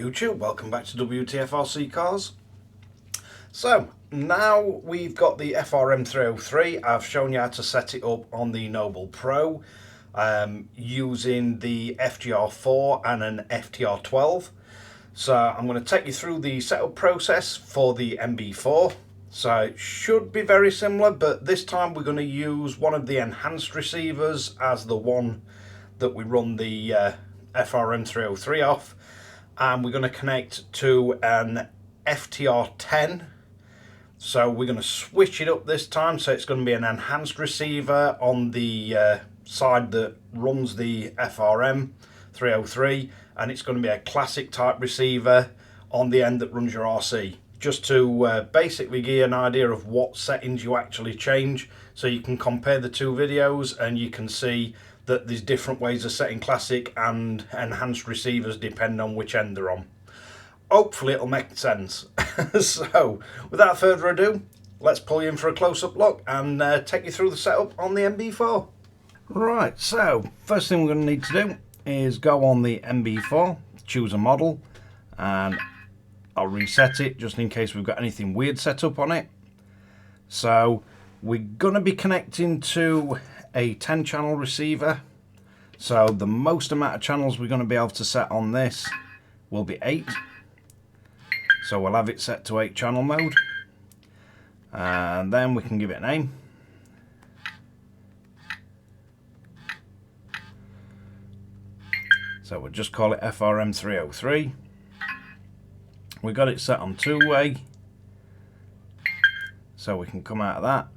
YouTube, welcome back to Wtf Rc Cars. So now we've got the FRM303. I've shown you how to set it up on the Noble Pro using the FGR4 and an ftr10. So I'm going to take you through the setup process for the NB4. So it should be very similar, but this time we're going to use one of the enhanced receivers as the one that we run the FRM303 off, and we're going to connect to an ftr10. So we're going to switch it up this time, so it's going to be an enhanced receiver on the side that runs the FRM303, and it's going to be a classic type receiver on the end that runs your RC, just to basically give you an idea of what settings you actually change, so you can compare the two videos and you can see that there's different ways of setting classic and enhanced receivers depending on which end they're on. Hopefully it'll make sense. So without further ado, let's pull you in for a close-up look and take you through the setup on the NB4. Right, so first thing we're going to need to do is go on the NB4, choose a model, and I'll reset it just in case we've got anything weird set up on it. So we're going to be connecting to a 10 channel receiver, so the most amount of channels we're going to be able to set on this will be 8. So we'll have it set to 8 channel mode, and then we can give it a name. So we'll just call it FRM303. We got it set on 2-way, so we can come out of that.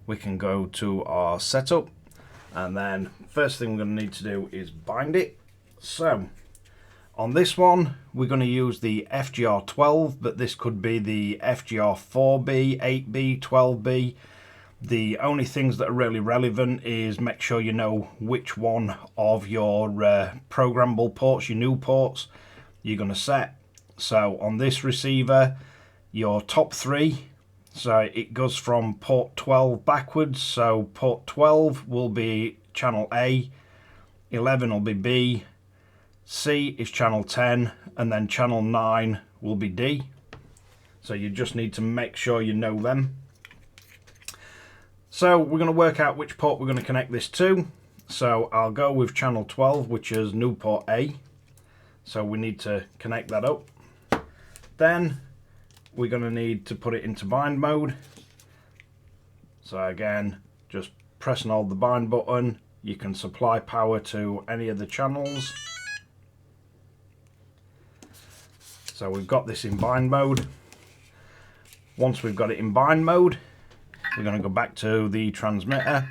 We can go to our setup, and then first thing we're going to need to do is bind it. So on this one we're going to use the FGR12, but this could be the FGR4b, 8b, 12b. The only things that are really relevant is make sure you know which one of your programmable ports, your new ports, you're going to set. So on this receiver, your top 3, so it goes from port 12 backwards, so port 12 will be channel A, 11 will be B, C is channel 10, and then channel 9 will be D. So you just need to make sure you know them. So we're going to work out which port we're going to connect this to. So I'll go with channel 12, which is new port A. So we need to connect that up. Then we're going to need to put it into bind mode. So again, just press and hold the bind button. You can supply power to any of the channels. So we've got this in bind mode. Once we've got it in bind mode, we're going to go back to the transmitter.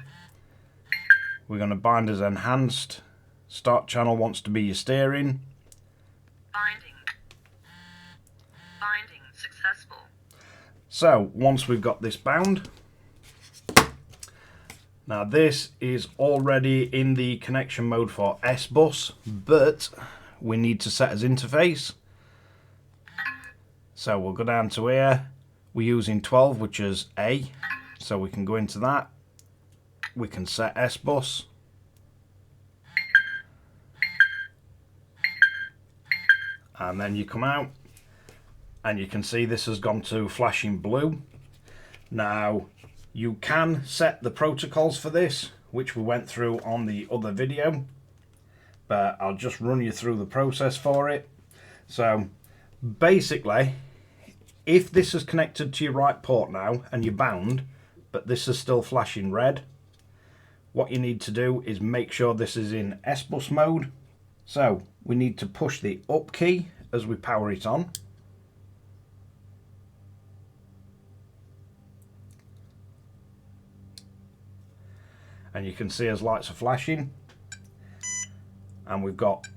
We're going to bind as enhanced. Start channel wants to be your steering. Binding successful. So once we've got this bound, now this is already in the connection mode for S-bus, but we need to set as interface. So we'll go down to here. We're using 12, which is A, so we can go into that. We can set S-bus. And then you come out and you can see this has gone to flashing blue. Now you can set the protocols for this, which we went through on the other video, but I'll just run you through the process for it. So basically, if this is connected to your right port now and you're bound, but this is still flashing red, what you need to do is make sure this is in S-bus mode. So we need to push the up key as we power it on. And you can see as lights are flashing, and we've got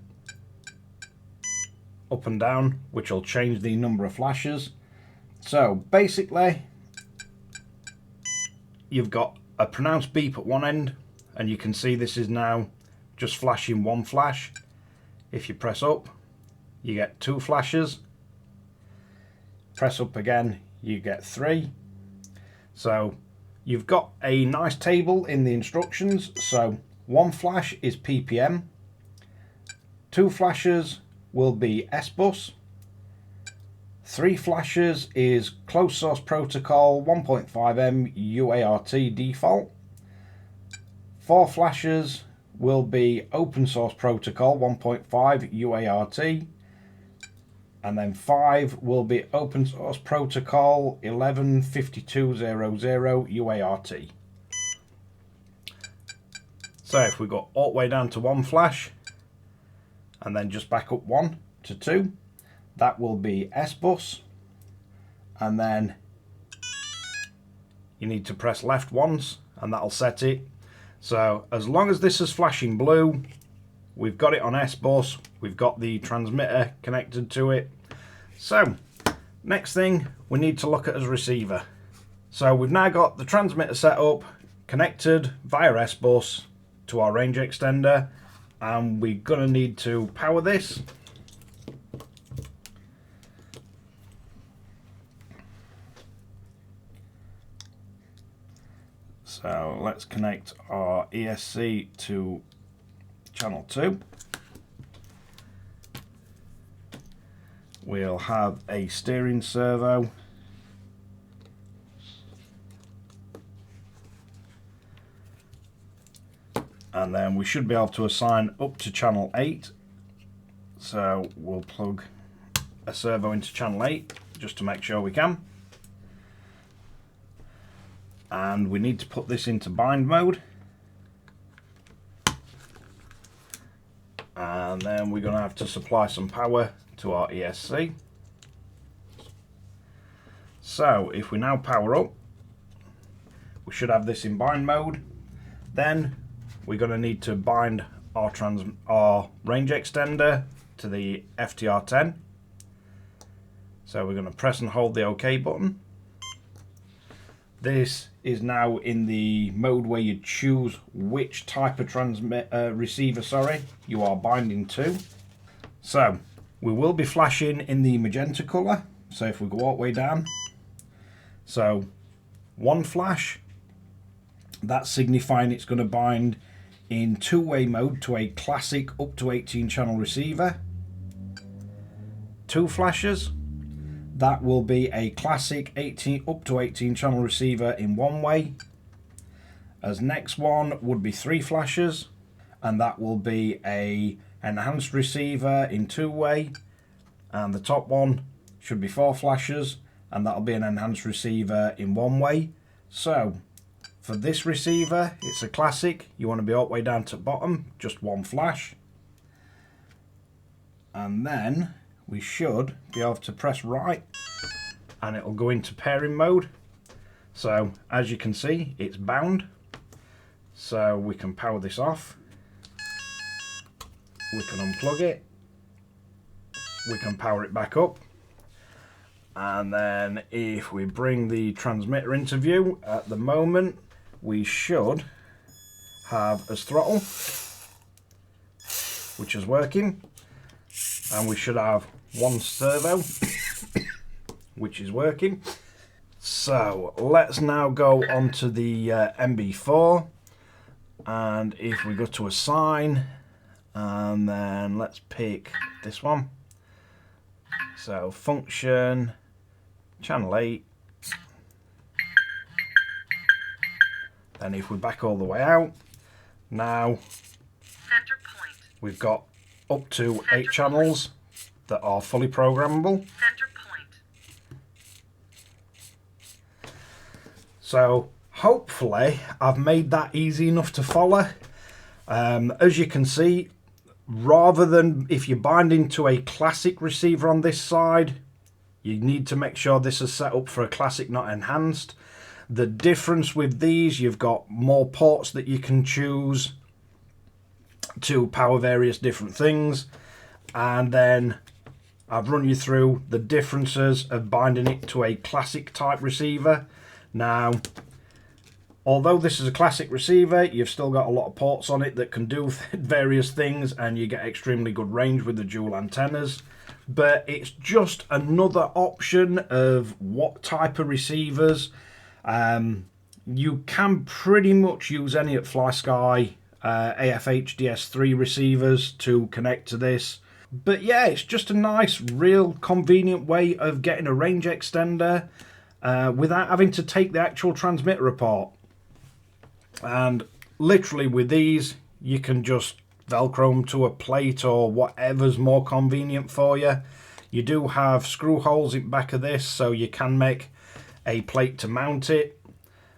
up and down, which will change the number of flashes. So basically you've got a pronounced beep at one end, and you can see this is now just flashing one flash. If you press up, you get 2 flashes. Press up again, you get 3. So you've got a nice table in the instructions. So 1 flash is ppm, 2 flashes will be S-Bus. 3 flashes is closed source protocol 1.5M UART default. 4 flashes will be open source protocol 1.5 UART. And then 5 will be open source protocol 115200 UART. So if we go all the way down to 1 flash and then just back up 1 to 2, that will be S-Bus, and then you need to press left once and that'll set it. So as long as this is flashing blue, we've got it on S-Bus, we've got the transmitter connected to it. So next thing we need to look at is receiver. So we've now got the transmitter set up, connected via S-Bus to our range extender, and we're going to need to power this. So let's connect our ESC to channel 2. We'll have a steering servo. And then we should be able to assign up to channel 8. So we'll plug a servo into channel 8 just to make sure we can. And we need to put this into bind mode. And then we're going to have to supply some power to our ESC. So if we now power up, we should have this in bind mode. Then we're going to need to bind our range extender to the ftr10. So we're going to press and hold the OK button. This is now in the mode where you choose which type of receiver you are binding to. So we will be flashing in the magenta colour. So if we go all the way down, so 1 flash, that's signifying it's going to bind in 2-way mode to a classic up to 18 channel receiver. 2 flashes, that will be a classic up to 18 channel receiver in 1-way. As next one would be 3 flashes, and that will be a enhanced receiver in 2-way. And the top one should be 4 flashes, and that'll be an enhanced receiver in 1-way. So for this receiver, it's a classic. You want to be all the way down to bottom, just 1 flash. And then we should be able to press right and it'll go into pairing mode. So as you can see, it's bound. So we can power this off. We can unplug it. We can power it back up. And then if we bring the transmitter into view, at the moment we should have as throttle, which is working, and we should have 1 servo, which is working. So let's now go on to the NB4, and if we go to assign, and then let's pick this one. So function, channel 8. Then if we back all the way out, now Center point. we've got up to 8 channels that are fully programmable. Center point. So hopefully I've made that easy enough to follow. As you can see, rather than if you're binding to a classic receiver on this side, you need to make sure this is set up for a classic, not enhanced. The difference with these, you've got more ports that you can choose to power various different things, and then I've run you through the differences of binding it to a classic type receiver. Now, although this is a classic receiver, you've still got a lot of ports on it that can do various things, and you get extremely good range with the dual antennas. But it's just another option of what type of receivers. You can pretty much use any at Flysky AFHDS 3 receivers to connect to this. But yeah, it's just a nice, real convenient way of getting a range extender without having to take the actual transmitter apart. And literally with these, you can just Velcro them to a plate or whatever's more convenient for you. You do have screw holes in the back of this, so you can make a plate to mount it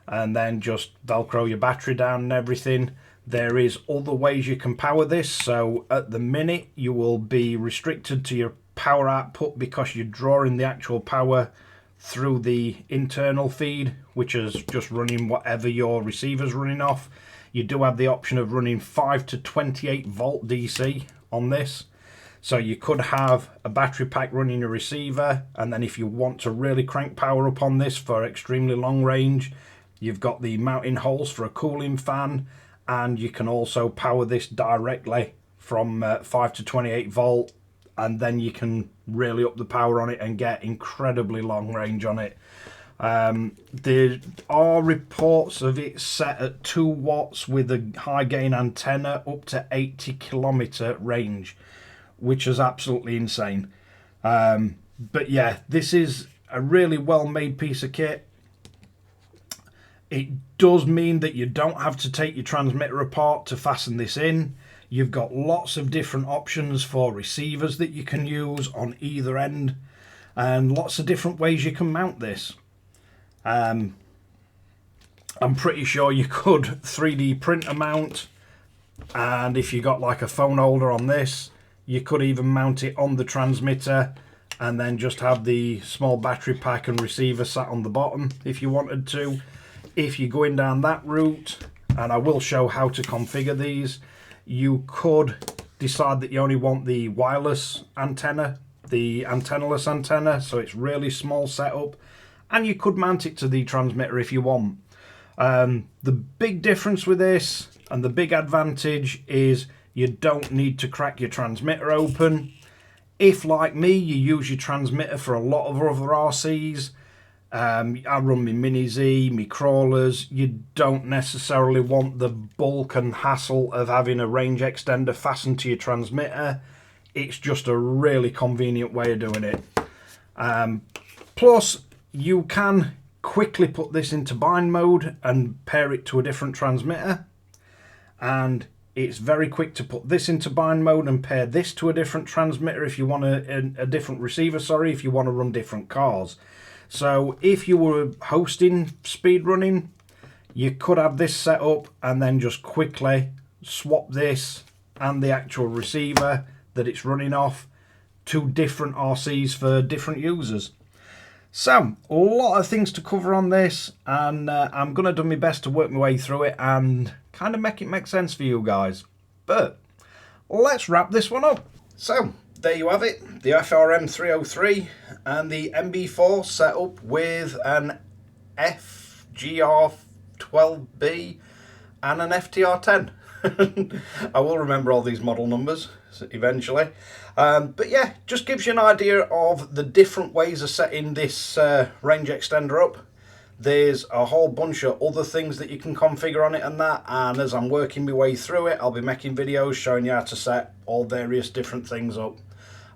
and then just Velcro your battery down and everything. There is other ways you can power this, so at the minute you will be restricted to your power output because you're drawing the actual power through the internal feed, which is just running whatever your receiver's running off. You do have the option of running 5 to 28 volt DC on this. So you could have a battery pack running your receiver, and then if you want to really crank power up on this for extremely long range, you've got the mounting holes for a cooling fan, and you can also power this directly from 5 to 28 volt, and then you can really up the power on it and get incredibly long range on it. There are reports of it set at 2 watts with a high gain antenna up to 80 kilometer range, which is absolutely insane. But yeah, this is a really well made piece of kit. It does mean that you don't have to take your transmitter apart to fasten this in. You've got lots of different options for receivers that you can use on either end, and lots of different ways you can mount this. I'm pretty sure you could 3D print a mount, and if you got like a phone holder on this, you could even mount it on the transmitter and then just have the small battery pack and receiver sat on the bottom if you wanted to. If you're going down that route, and I will show how to configure these, you could decide that you only want the wireless antenna, the antennaless antenna, so it's really small setup, and you could mount it to the transmitter if you want. The big difference with this and the big advantage is you don't need to crack your transmitter open. If, like me, you use your transmitter for a lot of other RCs, I run my Mini Z, my crawlers, you don't necessarily want the bulk and hassle of having a range extender fastened to your transmitter. It's just a really convenient way of doing it. Plus, you can quickly put this into bind mode and pair it to a different transmitter, and it's very quick to put this into bind mode and pair this to a different transmitter if you want a different receiver, sorry, if you want to run different cars. So if you were hosting speedrunning, you could have this set up and then just quickly swap this and the actual receiver that it's running off to different RCs for different users. So, a lot of things to cover on this, and I'm going to do my best to work my way through it and kind of make it make sense for you guys. But let's wrap this one up. So, there you have it, the FRM303 and the NB4 set up with an FGR12b and an ftr10. I will remember all these model numbers eventually. But yeah, just gives you an idea of the different ways of setting this range extender up. There's a whole bunch of other things that you can configure on it and that, and as I'm working my way through it, I'll be making videos showing you how to set all various different things up,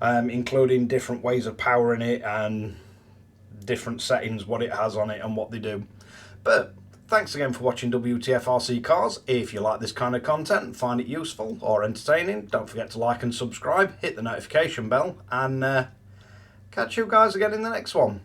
including different ways of powering it and different settings, what it has on it and what they do. But thanks again for watching Wtf Rc Cars. If you like this kind of content and find it useful or entertaining, don't forget to like and subscribe, hit the notification bell, and catch you guys again in the next one.